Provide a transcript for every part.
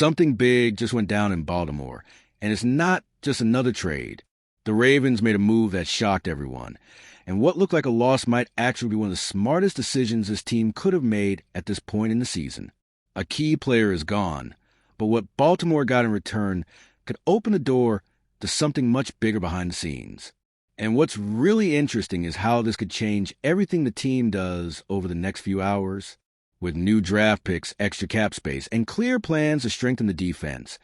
Something big just went down in Baltimore, and it's not just another trade. The Ravens made a move that shocked everyone, and what looked like a loss might actually be one of the smartest decisions this team could have made at this point in the season. A key player is gone, but what Baltimore got in return could open the door to something much bigger behind the scenes. And what's really interesting is how this could change everything the team does over the next few hours. With new draft picks, extra cap space, and clear plans to strengthen the defense,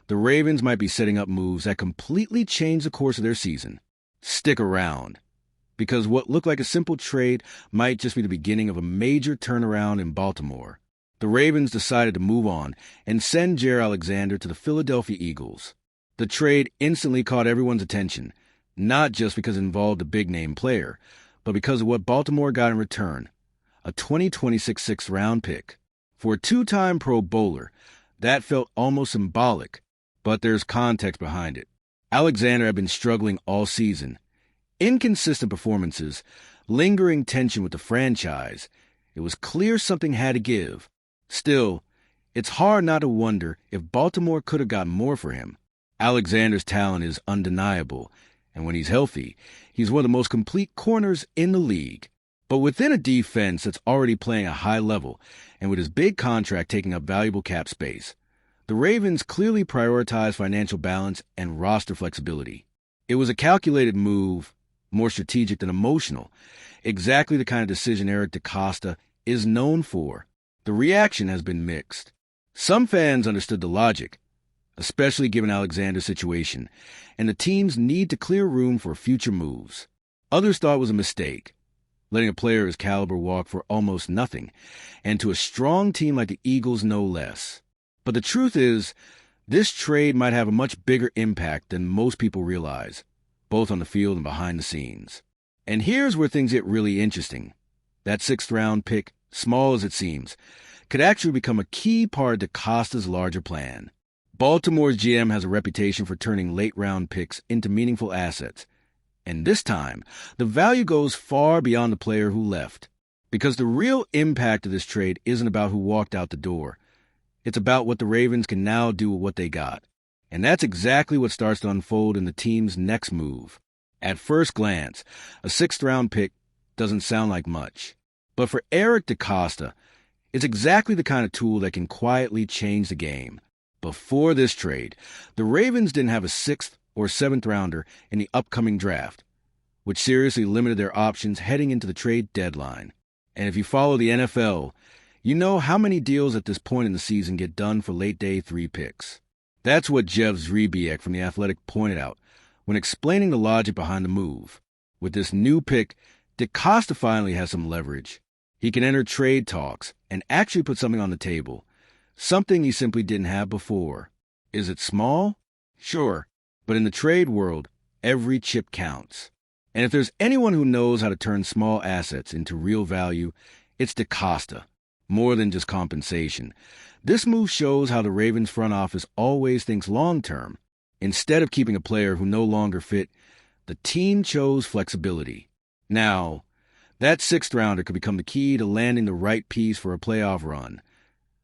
the Ravens might be setting up moves that completely change the course of their season. Stick around, because what looked like a simple trade might just be the beginning of a major turnaround in Baltimore. The Ravens decided to move on and send Jair Alexander to the Philadelphia Eagles. The trade instantly caught everyone's attention, not just because it involved a big-name player, but because of what Baltimore got in return. A 2026 sixth-round pick. For a two-time Pro Bowler, that felt almost symbolic, but there's context behind it. Alexander had been struggling all season. Inconsistent performances, lingering tension with the franchise. It was clear something had to give. Still, it's hard not to wonder if Baltimore could have gotten more for him. Alexander's talent is undeniable, and when he's healthy, he's one of the most complete corners in the league. But within a defense that's already playing a high level, and with his big contract taking up valuable cap space, the Ravens clearly prioritized financial balance and roster flexibility. It was a calculated move, more strategic than emotional, exactly the kind of decision Eric DeCosta is known for. The reaction has been mixed. Some fans understood the logic, especially given Alexander's situation, and the team's need to clear room for future moves. Others thought it was a mistake, letting a player of his caliber walk for almost nothing, and to a strong team like the Eagles no less. But the truth is, this trade might have a much bigger impact than most people realize, both on the field and behind the scenes. And here's where things get really interesting. That sixth-round pick, small as it seems, could actually become a key part of DeCosta's larger plan. Baltimore's GM has a reputation for turning late-round picks into meaningful assets, and this time, the value goes far beyond the player who left. Because the real impact of this trade isn't about who walked out the door. It's about what the Ravens can now do with what they got. And that's exactly what starts to unfold in the team's next move. At first glance, a sixth-round pick doesn't sound like much. But for Eric DeCosta, it's exactly the kind of tool that can quietly change the game. Before this trade, the Ravens didn't have a sixth or seventh rounder in the upcoming draft, which seriously limited their options heading into the trade deadline. And if you follow the NFL, you know how many deals at this point in the season get done for late day 3 picks. That's what Jeff Zrebiec from The Athletic pointed out when explaining the logic behind the move. With this new pick, DeCosta finally has some leverage. He can enter trade talks and actually put something on the table, something he simply didn't have before. Is it small? Sure. But in the trade world, every chip counts. And if there's anyone who knows how to turn small assets into real value, it's DeCosta. More than just compensation. This move shows how the Ravens front office always thinks long-term. Instead of keeping a player who no longer fit, the team chose flexibility. Now, that sixth-rounder could become the key to landing the right piece for a playoff run.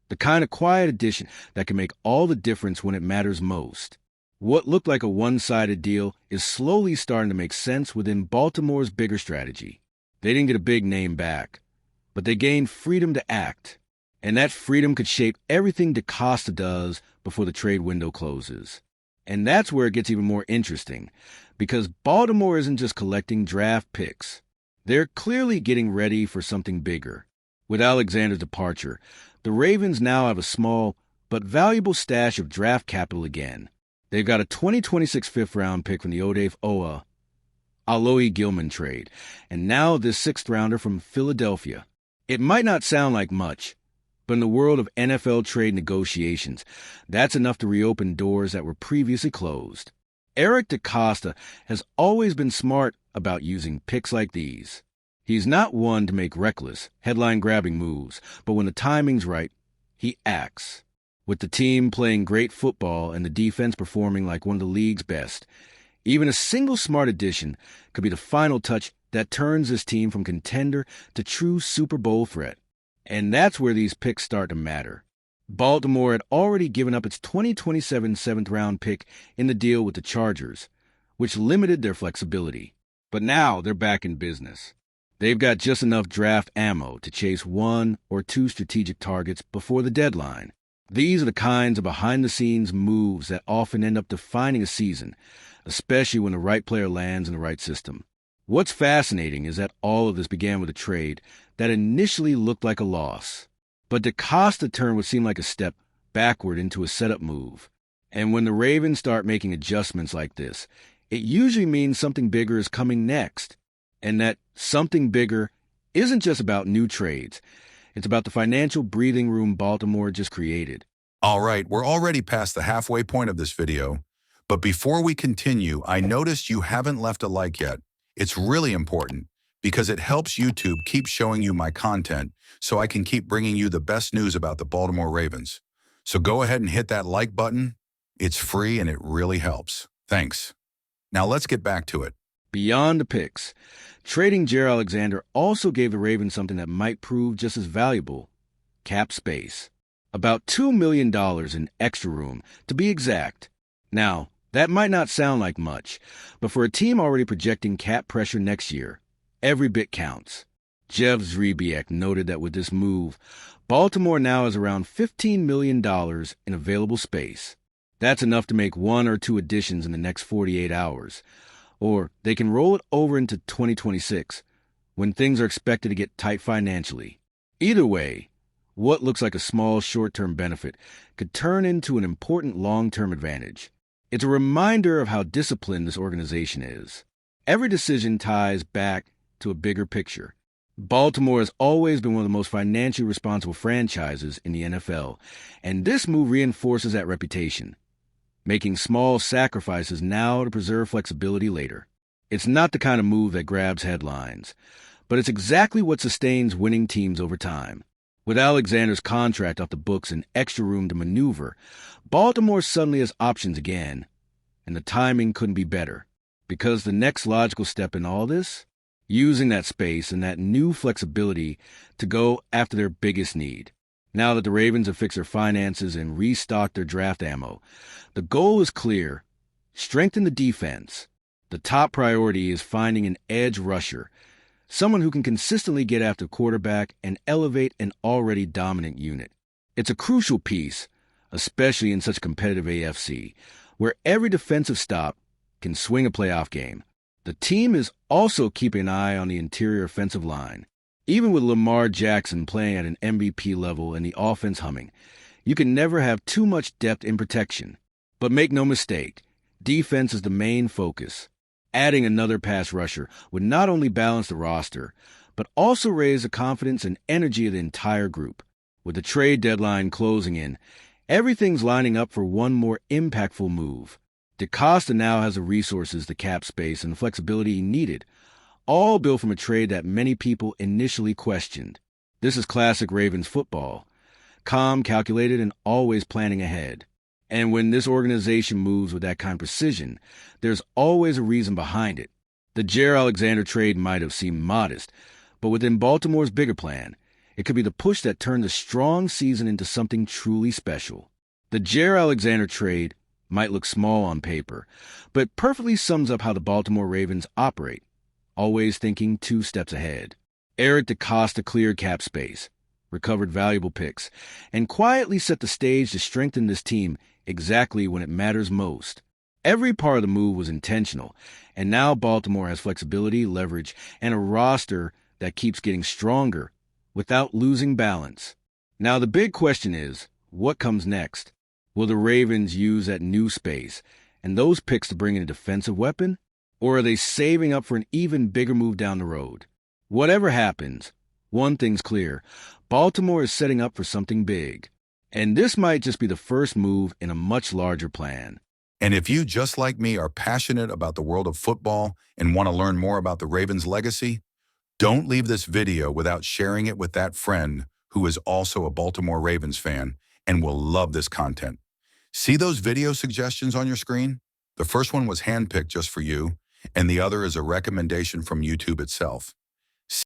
The kind of quiet addition that can make all the difference when it matters most. What looked like a one-sided deal is slowly starting to make sense within Baltimore's bigger strategy. They didn't get a big name back, but they gained freedom to act. And that freedom could shape everything DeCosta does before the trade window closes. And that's where it gets even more interesting, because Baltimore isn't just collecting draft picks. They're clearly getting ready for something bigger. With Alexander's departure, the Ravens now have a small but valuable stash of draft capital again. They've got a 2026 fifth-round pick from the Odafe Oweh Alohi Gilman trade, and now this sixth-rounder from Philadelphia. It might not sound like much, but in the world of NFL trade negotiations, that's enough to reopen doors that were previously closed. Eric DeCosta has always been smart about using picks like these. He's not one to make reckless, headline-grabbing moves, but when the timing's right, he acts. With the team playing great football and the defense performing like one of the league's best, even a single smart addition could be the final touch that turns this team from contender to true Super Bowl threat. And that's where these picks start to matter. Baltimore had already given up its 2027 seventh-round pick in the deal with the Chargers, which limited their flexibility. But now they're back in business. They've got just enough draft ammo to chase one or two strategic targets before the deadline. These are the kinds of behind-the-scenes moves that often end up defining a season, especially when the right player lands in the right system. What's fascinating is that all of this began with a trade that initially looked like a loss. But DeCosta turned what seemed like a step backward into a setup move. And when the Ravens start making adjustments like this, it usually means something bigger is coming next. And that something bigger isn't just about new trades. It's about the financial breathing room Baltimore just created. All right, we're already past the halfway point of this video. But before we continue, I noticed you haven't left a like yet. It's really important because it helps YouTube keep showing you my content so I can keep bringing you the best news about the Baltimore Ravens. So go ahead and hit that like button. It's free and it really helps. Thanks. Now let's get back to it. Beyond the picks, trading Jair Alexander also gave the Ravens something that might prove just as valuable: cap space. About $2 million in extra room, to be exact. Now, that might not sound like much, but for a team already projecting cap pressure next year, every bit counts. Jeff Zrebiec noted that with this move, Baltimore now has around $15 million in available space. That's enough to make one or two additions in the next 48 hours. Or they can roll it over into 2026, when things are expected to get tight financially. Either way, what looks like a small short-term benefit could turn into an important long-term advantage. It's a reminder of how disciplined this organization is. Every decision ties back to a bigger picture. Baltimore has always been one of the most financially responsible franchises in the NFL, and this move reinforces that reputation, making small sacrifices now to preserve flexibility later. It's not the kind of move that grabs headlines, but it's exactly what sustains winning teams over time. With Alexander's contract off the books and extra room to maneuver, Baltimore suddenly has options again, and the timing couldn't be better, because the next logical step in all this, using that space and that new flexibility to go after their biggest need. Now that the Ravens have fixed their finances and restocked their draft ammo, the goal is clear: strengthen the defense. The top priority is finding an edge rusher, someone who can consistently get after quarterback and elevate an already dominant unit. It's a crucial piece, especially in such a competitive AFC, where every defensive stop can swing a playoff game. The team is also keeping an eye on the interior offensive line. Even with Lamar Jackson playing at an MVP level and the offense humming, you can never have too much depth in protection. But make no mistake, defense is the main focus. Adding another pass rusher would not only balance the roster, but also raise the confidence and energy of the entire group. With the trade deadline closing in, everything's lining up for one more impactful move. DeCosta now has the resources, the cap space, and the flexibility he needed, all built from a trade that many people initially questioned. This is classic Ravens football: calm, calculated, and always planning ahead. And when this organization moves with that kind of precision, there's always a reason behind it. The Jair Alexander trade might have seemed modest, but within Baltimore's bigger plan, it could be the push that turned a strong season into something truly special. The Jair Alexander trade might look small on paper, but perfectly sums up how the Baltimore Ravens operate, always thinking 2 steps ahead. Eric DeCosta cleared cap space, recovered valuable picks, and quietly set the stage to strengthen this team exactly when it matters most. Every part of the move was intentional, and now Baltimore has flexibility, leverage, and a roster that keeps getting stronger without losing balance. Now the big question is, what comes next? Will the Ravens use that new space and those picks to bring in a defensive weapon? Or are they saving up for an even bigger move down the road? Whatever happens, one thing's clear: Baltimore is setting up for something big. And this might just be the first move in a much larger plan. And if you, just like me, are passionate about the world of football and want to learn more about the Ravens' legacy, don't leave this video without sharing it with that friend who is also a Baltimore Ravens fan and will love this content. See those video suggestions on your screen? The first one was handpicked just for you, and the other is a recommendation from YouTube itself.